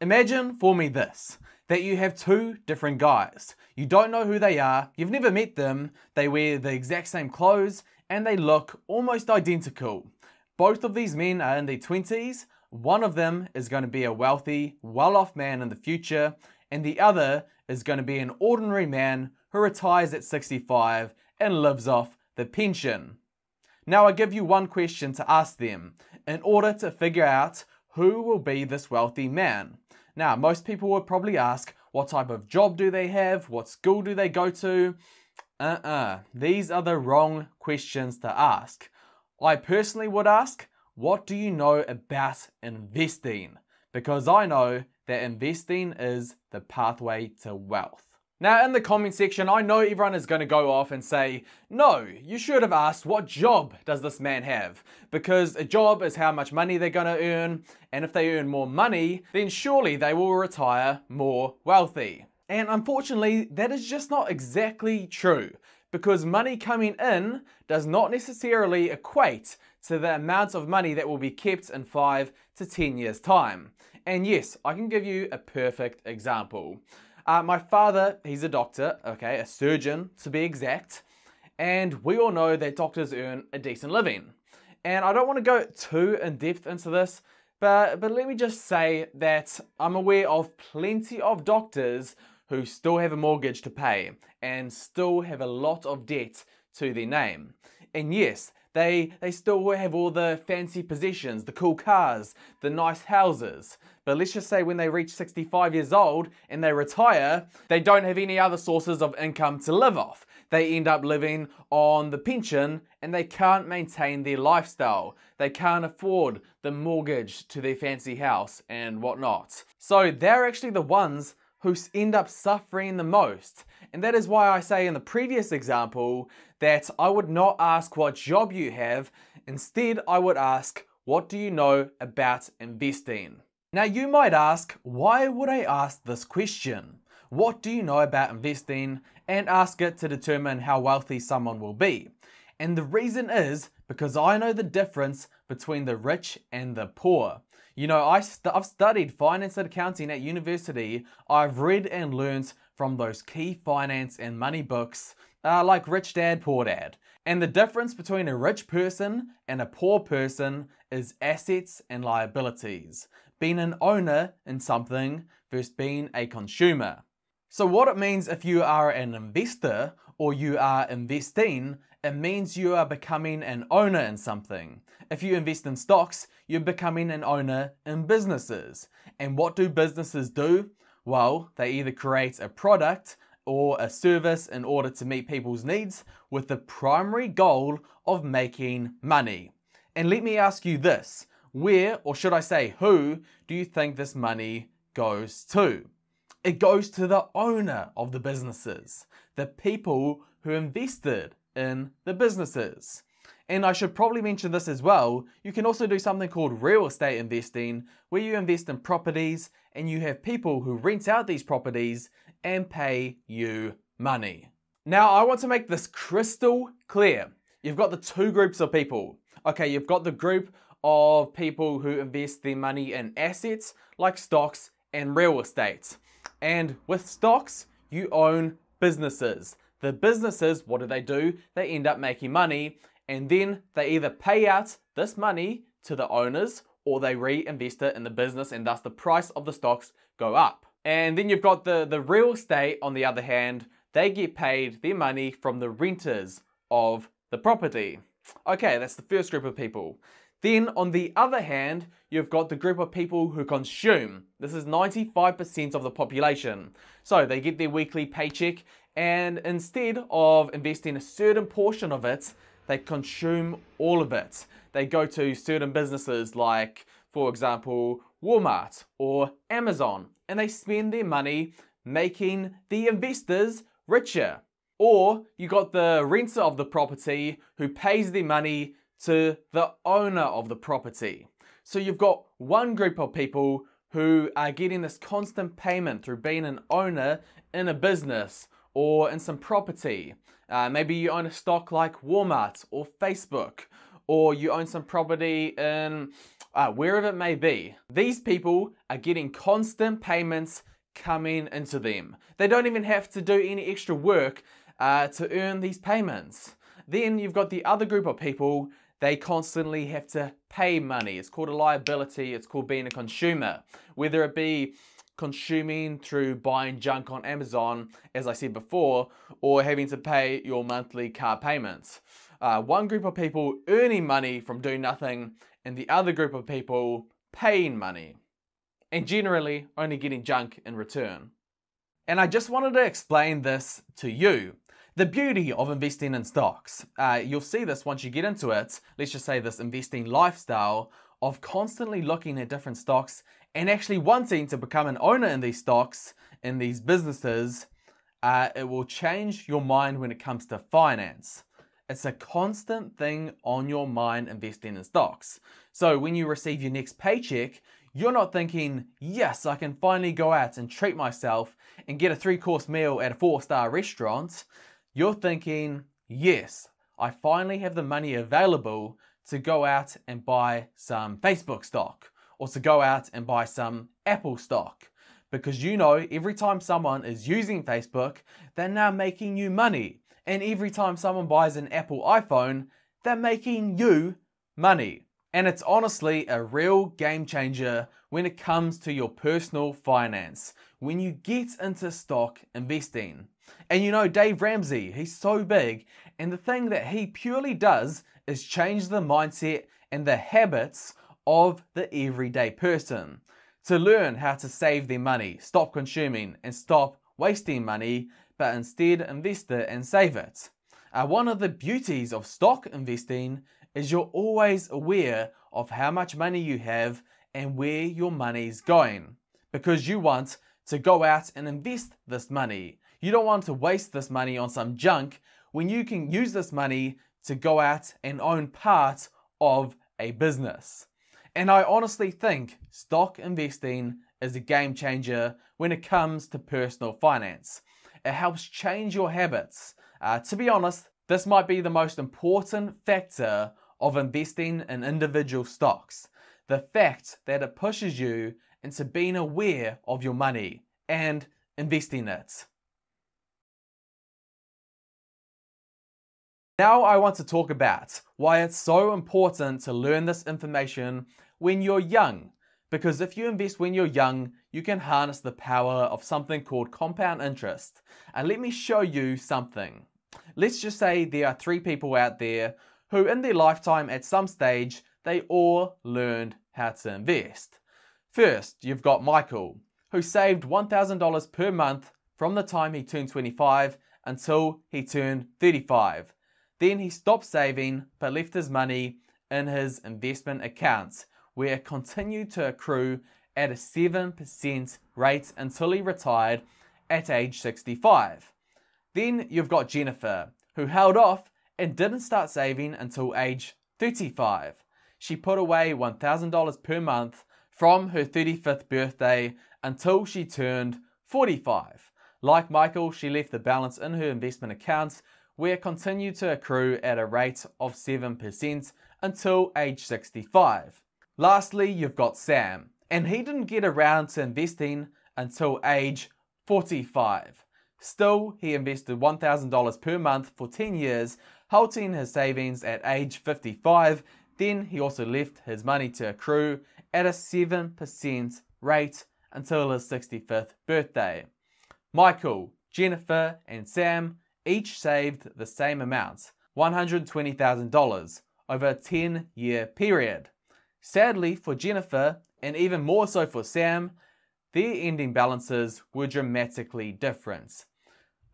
Imagine for me this, that you have two different guys. You don't know who they are, you've never met them, they wear the exact same clothes, and they look almost identical. Both of these men are in their 20s, one of them is going to be a wealthy, well-off man in the future, and the other is going to be an ordinary man who retires at 65 and lives off the pension. Now I give you one question to ask them in order to figure out who will be this wealthy man. Now most people would probably ask, what type of job do they have? What school do they go to? These are the wrong questions to ask. I personally would ask, what do you know about investing? Because I know that investing is the pathway to wealth. Now in the comment section, I know everyone is going to go off and say, no, you should have asked what job does this man have? Because a job is how much money they're going to earn, and if they earn more money, then surely they will retire more wealthy. And unfortunately, that is just not exactly true, because money coming in does not necessarily equate to the amount of money that will be kept in 5 to 10 years time. And yes, I can give you a perfect example. My father, he's a doctor, okay, a surgeon to be exact, and we all know that doctors earn a decent living. And I don't want to go too in depth into this, but let me just say that I'm aware of plenty of doctors who still have a mortgage to pay and still have a lot of debt to their name. And yes, they still have all the fancy possessions, the cool cars, the nice houses. But let's just say when they reach 65 years old and they retire, they don't have any other sources of income to live off. They end up living on the pension and they can't maintain their lifestyle. They can't afford the mortgage to their fancy house and whatnot. So they're actually the ones who end up suffering the most. And that is why I say in the previous example that I would not ask what job you have. Instead, I would ask, what do you know about investing? Now you might ask, why would I ask this question? What do you know about investing? And ask it to determine how wealthy someone will be. And the reason is because I know the difference between the rich and the poor. You know, I've studied finance and accounting at university. I've read and learned from those key finance and money books like Rich Dad, Poor Dad. And the difference between a rich person and a poor person is assets and liabilities. Being an owner in something versus being a consumer. So what it means if you are an investor or you are investing, it means you are becoming an owner in something. If you invest in stocks, you're becoming an owner in businesses. And what do businesses do? Well, they either create a product or a service in order to meet people's needs with the primary goal of making money. And let me ask you this, where, or should I say who, do you think this money goes to? It goes to the owner of the businesses, the people who invested in the businesses. And I should probably mention this as well, you can also do something called real estate investing, where you invest in properties and you have people who rent out these properties and pay you money. Now I want to make this crystal clear. You've got the two groups of people. Okay, you've got the group of people who invest their money in assets like stocks and real estate. And with stocks, you own businesses. The businesses, what do? They end up making money, and then they either pay out this money to the owners or they reinvest it in the business, and thus the price of the stocks go up. And then you've got the real estate on the other hand, they get paid their money from the renters of the property. Okay, that's the first group of people. Then on the other hand, you've got the group of people who consume. This is 95% of the population. So they get their weekly paycheck, and instead of investing a certain portion of it, they consume all of it. They go to certain businesses like, for example, Walmart or Amazon, and they spend their money making the investors richer. Or you got the renter of the property who pays their money to the owner of the property. So you've got one group of people who are getting this constant payment through being an owner in a business or in some property. Maybe you own a stock like Walmart or Facebook, or you own some property in wherever it may be. These people are getting constant payments coming into them. They don't even have to do any extra work to earn these payments. Then you've got the other group of people, they constantly have to pay money. It's called a liability, it's called being a consumer. Whether it be consuming through buying junk on Amazon, as I said before, or having to pay your monthly car payments. One group of people earning money from doing nothing, and the other group of people paying money, and generally only getting junk in return. And I just wanted to explain this to you. The beauty of investing in stocks. You'll see this once you get into it. Let's just say this investing lifestyle of constantly looking at different stocks and actually wanting to become an owner in these stocks, in these businesses. It will change your mind when it comes to finance. It's a constant thing on your mind investing in stocks. So when you receive your next paycheck, you're not thinking, yes, I can finally go out and treat myself and get a 3-course meal at a 4-star restaurant. You're thinking, yes, I finally have the money available to go out and buy some Facebook stock or to go out and buy some Apple stock. Because you know, every time someone is using Facebook, they're now making you money. And every time someone buys an Apple iPhone, they're making you money. And it's honestly a real game changer when it comes to your personal finance, when you get into stock investing. And you know, Dave Ramsey, he's so big, and the thing that he purely does is change the mindset and the habits of the everyday person to learn how to save their money, stop consuming, and stop wasting money, but instead invest it and save it. One of the beauties of stock investing is you're always aware of how much money you have and where your money's going, because you want to go out and invest this money. You don't want to waste this money on some junk when you can use this money to go out and own part of a business. And I honestly think stock investing is a game changer when it comes to personal finance. It helps change your habits. To be honest, this might be the most important factor of investing in individual stocks. The fact that it pushes you into being aware of your money and investing it. Now I want to talk about why it's so important to learn this information when you're young. Because if you invest when you're young, you can harness the power of something called compound interest. And let me show you something. Let's just say there are 3 people out there who in their lifetime at some stage, they all learned how to invest. First, you've got Michael, who saved $1,000 per month from the time he turned 25 until he turned 35. Then he stopped saving but left his money in his investment accounts, where it continued to accrue at a 7% rate until he retired at age 65. Then you've got Jennifer, who held off and didn't start saving until age 35. She put away $1,000 per month from her 35th birthday until she turned 45. Like Michael, she left the balance in her investment accounts, where it continued to accrue at a rate of 7% until age 65. Lastly, you've got Sam, and he didn't get around to investing until age 45. Still, he invested $1,000 per month for 10 years, halting his savings at age 55. Then he also left his money to accrue at a 7% rate until his 65th birthday. Michael, Jennifer, and Sam each saved the same amount, $120,000, over a 10-year period. Sadly for Jennifer, and even more so for Sam, their ending balances were dramatically different.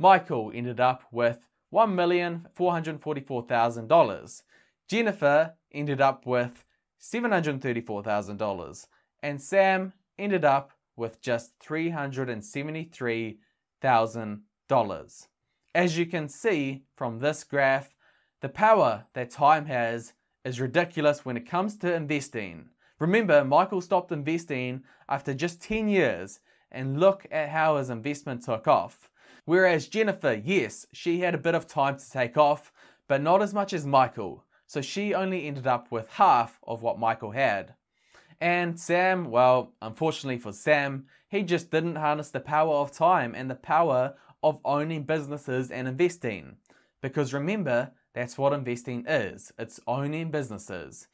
Michael ended up with $1,444,000. Jennifer ended up with $734,000. And Sam ended up with just $373,000. As you can see from this graph, the power that time has is ridiculous when it comes to investing. Remember, Michael stopped investing after just 10 years, and look at how his investment took off. Whereas Jennifer, yes, she had a bit of time to take off, but not as much as Michael. so she only ended up with half of what Michael had. And Sam, well, unfortunately for Sam, he just didn't harness the power of time and the power of owning businesses and investing. Because remember, that's what investing is. It's owning businesses.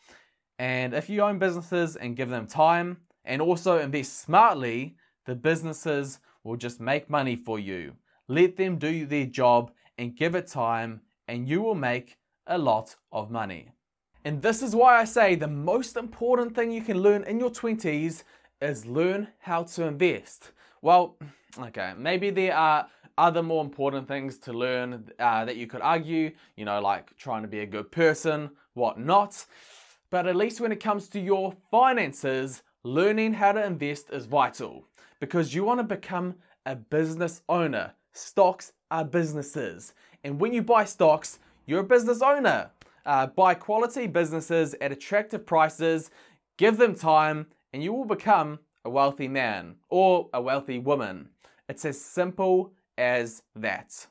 And if you own businesses and give them time and also invest smartly, the businesses will just make money for you. Let them do their job and give it time, and you will make a lot of money. And this is why I say the most important thing you can learn in your 20s is learn how to invest. Well, okay, maybe there are other more important things to learn that you could argue, like trying to be a good person, whatnot. But at least when it comes to your finances, learning how to invest is vital because you want to become a business owner. Stocks are businesses. And when you buy stocks, you're a business owner. Buy quality businesses at attractive prices, give them time, and you will become a wealthy man or a wealthy woman. It's as simple as that.